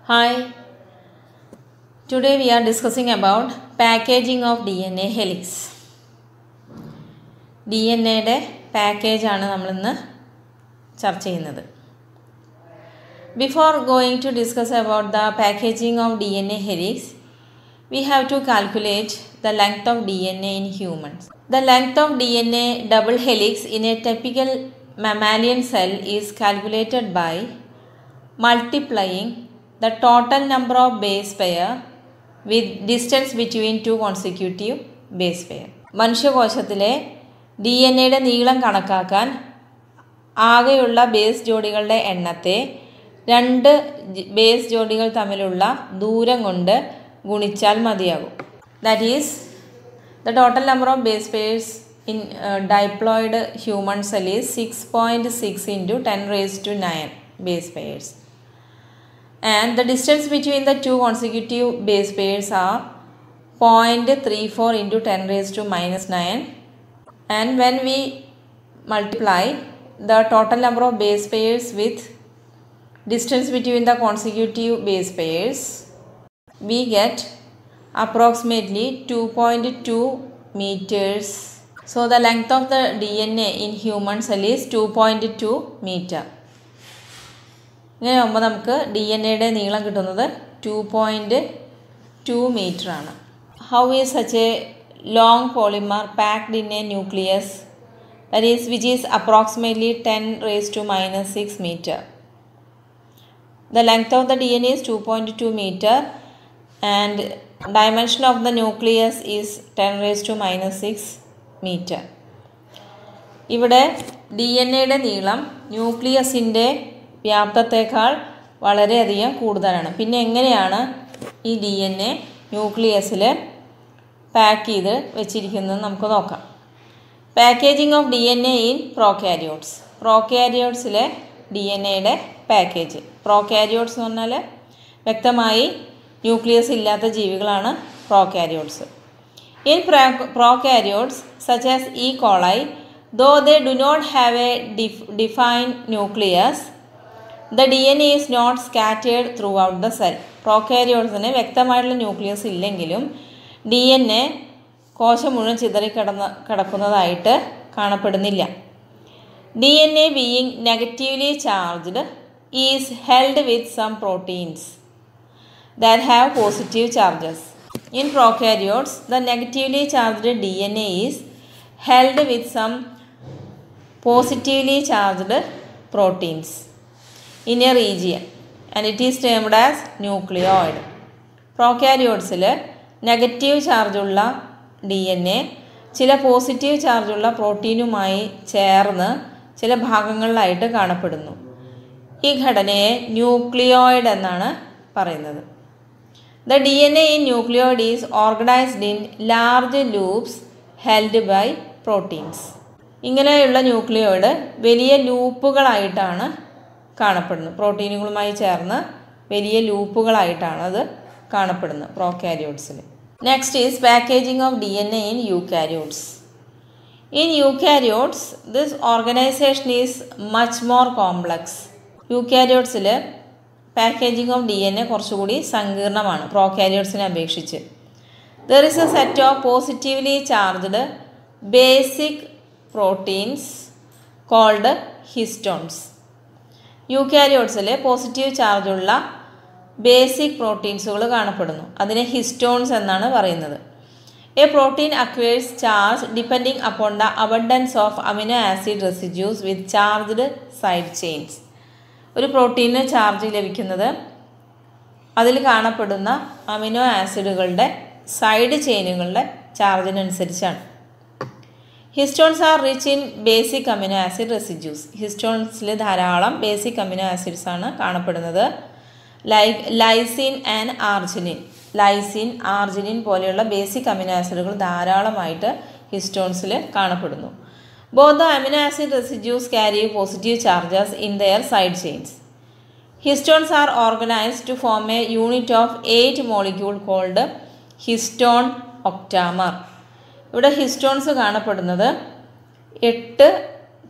Hi, today we are discussing about packaging of DNA helix. DNA package ആണ് നമ്മൾ ഇന്ന് ചർച്ച ചെയ്യുന്നത്. Before going to discuss about the packaging of DNA helix, we have to calculate the length of DNA in humans. The length of DNA double helix in a typical mammalian cell is calculated by multiplying the total number of base pair with distance between two consecutive base pair. മനുഷ്യകോശത്തിലെ DNA നീളം കണക്കാക്കാൻ ആകെയുള്ള base ജോഡികളുടെ എണ്ണത്തെ രണ്ട് base ജോഡികൾ തമ്മിലുള്ള ദൂരം കൊണ്ട് ഗുണിച്ചാൽ മതിയാകും. That is, the total number of base pairs in diploid human cell is 6.6 into 10 raised to 9 base pairs. And the distance between the two consecutive base pairs are 0.34 into 10 raised to minus 9. And when we multiply the total number of base pairs with distance between the consecutive base pairs, we get approximately 2.2 meters. So the length of the DNA in human cell is 2.2 meter. ഇങ്ങനെ ആകുമ്പോൾ നമുക്ക് DNA നീളം കിട്ടുന്നത് 2.2 metre ആണ്. How is such A long polymer packed in a nucleus, that is which is approximately 10 raised to minus 6 meter. The length of the DNA is 2.2 meter and dimension of the nucleus is 10 raised to minus 6 meter. ഇവിടെ DNA നീളം ന്യൂക്ലിയസിൻ്റെ വ്യാപ്തത്തേക്കാൾ വളരെയധികം കൂടുതലാണ്. പിന്നെ എങ്ങനെയാണ് ഈ DNA ന്യൂക്ലിയസിൽ pack ചെയ്ത് വെച്ചിരിക്കുന്നത് നമുക്ക് നോക്കാം. Packaging of DNA in prokaryotes. പ്രോകാരിയോട്സിലെ DNA പാക്കേജ്. പ്രോകാരിയോട്സ് എന്ന് പറഞ്ഞാൽ വ്യക്തമായി ന്യൂക്ലിയസ് ഇല്ലാത്ത ജീവികളാണ് prokaryotes. In prokaryotes such as E. coli, though they do not have a defined nucleus, the DNA is not scattered throughout the cell. പ്രോകാരിയോട്സിന് വ്യക്തമായിട്ടുള്ള nucleus ഇല്ലെങ്കിലും DNA കോശം മുഴുവൻ കിടക്കുന്നതായിട്ട് കാണപ്പെടുന്നില്ല. DNA being negatively charged is held with some proteins that have positive charges. In prokaryotes, the negatively charged DNA is held with some positively charged proteins in a region and it is termed as nucleoid. Prokaryotes negative ചാർജുള്ള DNA ചില positive ചാർജുള്ള പ്രോട്ടീനുമായി ചേർന്ന് ചില ഭാഗങ്ങളിലായിട്ട് കാണപ്പെടുന്നു. ഈ ഘടനയെ nucleoid എന്നാണ് പറയുന്നത്. The DNA in nucleoid is organized in large loops held by proteins. ഇങ്ങനെയുള്ള ന്യൂക്ലിയോയിഡ് വലിയ ലൂപ്പുകളായിട്ടാണ് കാണപ്പെടുന്നത്. പ്രോട്ടീനുകളുമായി ചേർന്ന് വലിയ ലൂപ്പുകളായിട്ടാണ് അത് കാണപ്പെടുന്നത് പ്രോകാരിയോട്സിൽ. Next is packaging of DNA in eukaryotes. In eukaryotes this organisation is much more complex. യൂകാരിയോട്സിൽ പാക്കേജിംഗ് ഓഫ് DNA കുറച്ചുകൂടി സങ്കീർണമാണ് പ്രോകാരിയോട്സിനെ അപേക്ഷിച്ച്. There is a set of positively charged basic proteins called histones. യൂകാരിയോട്സിൽ പോസിറ്റീവ് ചാർജുള്ള ബേസിക് പ്രോട്ടീൻസുകൾ കാണപ്പെടുന്നു. അതിനെ ഹിസ്റ്റോൺസ് എന്നാണ് പറയുന്നത്. A protein acquires charge depending upon the abundance of amino acid residues with charged side chains. ഒരു പ്രോട്ടീനിന് ചാർജ് ലഭിക്കുന്നത് അതിൽ കാണപ്പെടുന്ന അമിനോ ആസിഡുകളുടെ സൈഡ് ചെയിനുകളുടെ ചാർജിനനുസരിച്ചാണ്. Histones are rich in basic amino acid residues. ഹിസ്റ്റോൺസിൽ ധാരാളം ബേസിക് അമിനോ ആസിഡ്സ് ആണ് കാണപ്പെടുന്നത്. Like lysine and arginine. Lysine, arginine പോലെയുള്ള ബേസിക് അമിനോ ആസിഡുകൾ ധാരാളമായിട്ട് ഹിസ്റ്റോൺസിൽ കാണപ്പെടുന്നു. Both the amino acid residues carry positive charges in their side chains. Histones are organized to form a unit of 8 molecules called histone octamer. ഇവിടെ histones കാണപ്പെടുന്നത് 8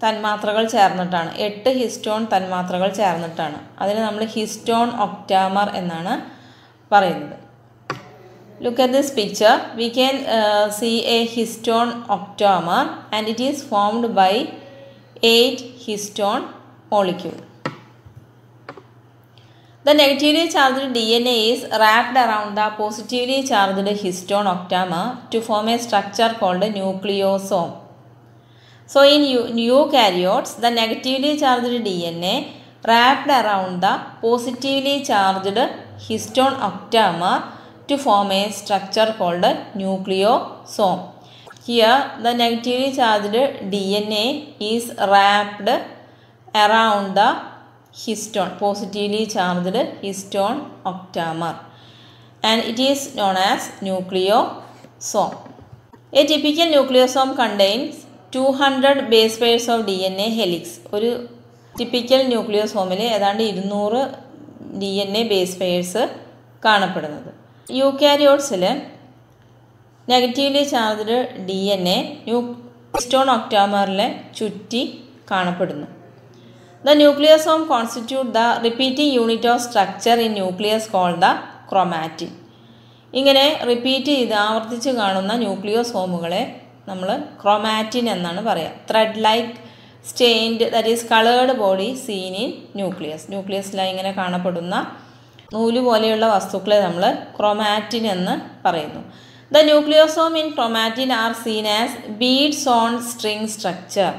തന്മാത്രകൾ ചേർന്നിട്ടാണ്, 8 histone തന്മാത്രകൾ ചേർന്നിട്ടാണ്. അതിന് നമ്മൾ ഹിസ്റ്റോൺ ഒക്ടാമർ എന്നാണ് പറയുന്നത്. Look at this picture. We can see a histone octamer and it is formed by 8 histone molecule. The negatively charged DNA is wrapped around the positively charged histone octamer to form a structure called nucleosome. So in eukaryotes, the negatively charged DNA wrapped around the positively charged histone octamer to form a structure called nucleosome. Here the negatively charged DNA is wrapped around the histone, positively charged histone octamer, and it is known as nucleosome. A typical nucleosome contains 200 base pairs of DNA helix. ഒരു typical nucleosome ഏതാണ്ട് 200 DNA base pairs കാണപ്പെടുന്നത്. യൂക്കാരിയോട്സിൽ negatively charged DNA histone ഒക്ടാമറിലെ ചുറ്റി കാണപ്പെടുന്നു. The nucleosome constitute the repeating unit of structure in nucleus called the chromatin. ഇങ്ങനെ repeat ചെയ്ത് ആവർത്തിച്ച് കാണുന്ന ന്യൂക്ലിയോസോമുകളെ നമ്മൾ ക്രോമാറ്റിൻ എന്നാണ് പറയുക. Thread like stained, that is coloured body seen in nucleus. ന്യൂക്ലിയസിലായി ഇങ്ങനെ കാണപ്പെടുന്ന നൂല് പോലെയുള്ള വസ്തുക്കളെ നമ്മൾ ക്രോമാറ്റിൻ എന്ന് പറയുന്നു. The nucleosome in chromatin are seen as beads on string structure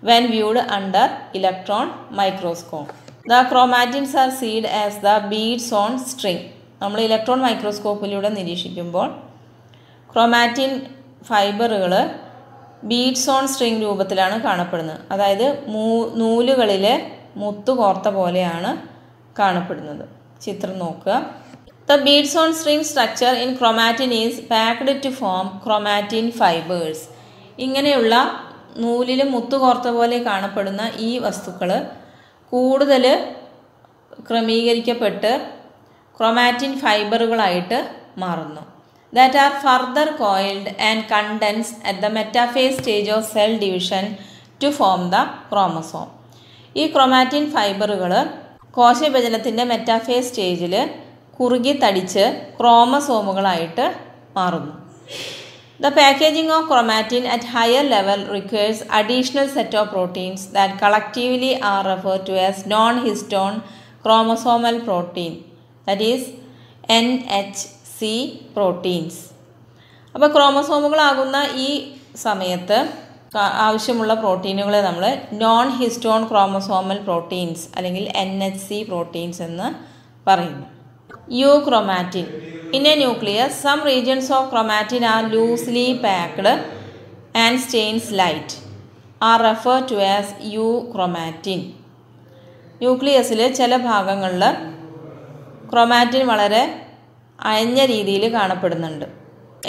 when viewed under electron microscope. The chromatins are seen as the beads on string. നമ്മൾ ഇലക്ട്രോൺ മൈക്രോസ്കോപ്പിലൂടെ നിരീക്ഷിക്കുമ്പോൾ ക്രോമാറ്റിൻ ഫൈബറുകൾ ബീഡ്സ് ഓൺ സ്ട്രിംഗ് രൂപത്തിലാണ് കാണപ്പെടുന്നത്. അതായത് നൂലുകളിൽ മുത്തു കോർത്ത പോലെയാണ് കാണപ്പെടുന്നത്. ചിത്രം നോക്കുക. The beads on string structure in chromatin is packed to form chromatin fibers. ഇങ്ങനെയുള്ള നൂലിൽ മുത്തു കോർത്ത പോലെ കാണപ്പെടുന്ന ഈ വസ്തുക്കൾ കൂടുതൽ ക്രമീകരിക്കപ്പെട്ട് ക്രോമാറ്റിൻ ഫൈബറുകളായിട്ട് മാറുന്നു. That are further coiled and condensed at the metaphase stage of cell division to form the chromosome. ഈ chromatin ഫൈബറുകൾ കോശവിഭജനത്തിൻ്റെ മെറ്റാഫേസ് സ്റ്റേജിൽ കുറുകി തടിച്ച് ക്രോമസോമുകളായിട്ട് മാറുന്നു. The packaging of chromatin at higher level requires additional set of proteins that collectively are refer to as non histone chromosomal protein, that is NHC proteins. അപ്പോൾ ക്രോമസോമുകളാകുന്ന ഈ സമയത്ത് ആവശ്യമുള്ള പ്രോട്ടീനുകളെ നമ്മൾ നോൺ ഹിസ്റ്റോൺ ക്രോമസോമൽ പ്രോട്ടീൻസ് അല്ലെങ്കിൽ NHC പ്രോട്ടീൻസ് എന്ന് പറയുന്നു. Euchromatin. In a nucleus some regions of chromatin are loosely packed and stains light R refer to as euchromatin. ന്യൂക്ലിയസിൽ ചില ഭാഗങ്ങളിൽ ക്രോമാറ്റിൻ വളരെ അയഞ്ഞ രീതിയിൽ കാണപ്പെടുന്നുണ്ട്.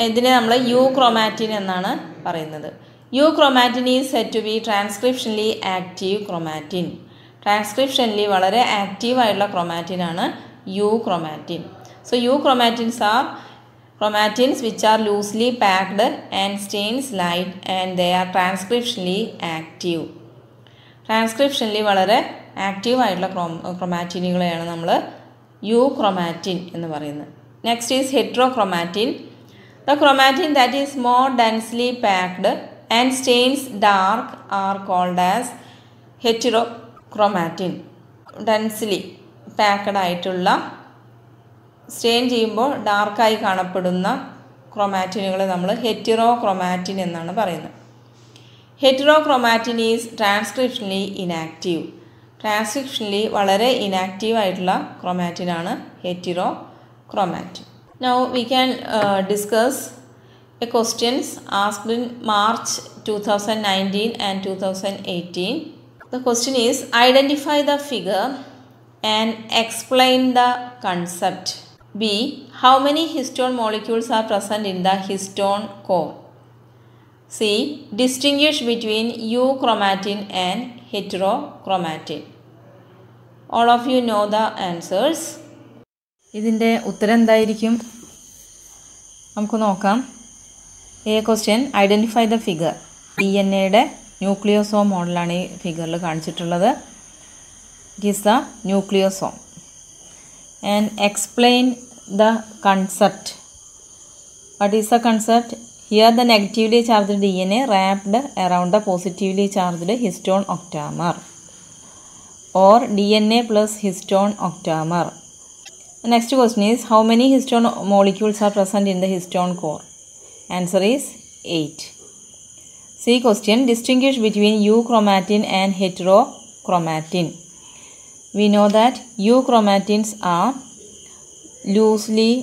ഇതിനെ നമ്മൾ യൂക്രോമാറ്റിൻ എന്നാണ് പറയുന്നത്. Euchromatin is said to be transcriptionally active chromatin. Transcriptionally വളരെ ആക്റ്റീവായിട്ടുള്ള ക്രോമാറ്റിനാണ് euchromatin. So euchromatins are chromatins which are loosely packed and stains light and they are transcriptionally active. Transcriptionally വളരെ ആക്റ്റീവായിട്ടുള്ള ക്രോമാറ്റിനുകളെയാണ് നമ്മൾ യൂക്രോമാറ്റിൻ എന്ന് പറയുന്നത്. Next is heterochromatin. The chromatin that is more densely packed and stains dark are called as heterochromatin. Densely packed ആയിട്ടുള്ള stain ചെയ്യുമ്പോൾ ഡാർക്കായി കാണപ്പെടുന്ന ക്രോമാറ്റിനുകളെ നമ്മൾ ഹെറ്ററോക്രോമാറ്റിൻ എന്നാണ് പറയുന്നത്. ഹെറ്ററോക്രോമാറ്റിൻ ഈസ് ട്രാൻസ്ക്രിപ്ഷനലി ഇനാക്റ്റീവ്. ട്രാൻസ്ക്രിപ്ഷനലി വളരെ ഇനാക്റ്റീവ് ആയിട്ടുള്ള ക്രോമാറ്റിനാണ് heterochromatin. Now we can discuss a questions asked in March 2019 and 2018. The question is, identify the figure and explain the concept. B. How many histone molecules are present in the histone core? C. Distinguish between euchromatin and heterochromatin. All of you know the answers. ഇതിൻ്റെ ഉത്തരം എന്തായിരിക്കും? നമുക്ക് നോക്കാം. A question, identify the figure. DNA ന്യൂക്ലിയോസോം മോഡലാണ് ഈ ഫിഗറിൽ കാണിച്ചിട്ടുള്ളത്. It is the nucleosome. And explain the concept. What is the concept? Here the negatively charged DNA wrapped around the positively charged histone octamer, or DNA plus histone octamer. The next question is, how many histone molecules are present in the histone core? Answer is 8. See question, distinguish between euchromatin and heterochromatin. We know that euchromatins are loosely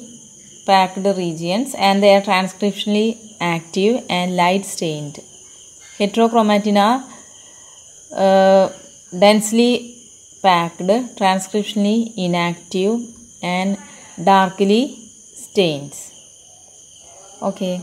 packed regions and they are transcriptionally active and light stained. Heterochromatin are densely packed, transcriptionally inactive and darkly stained. Okay.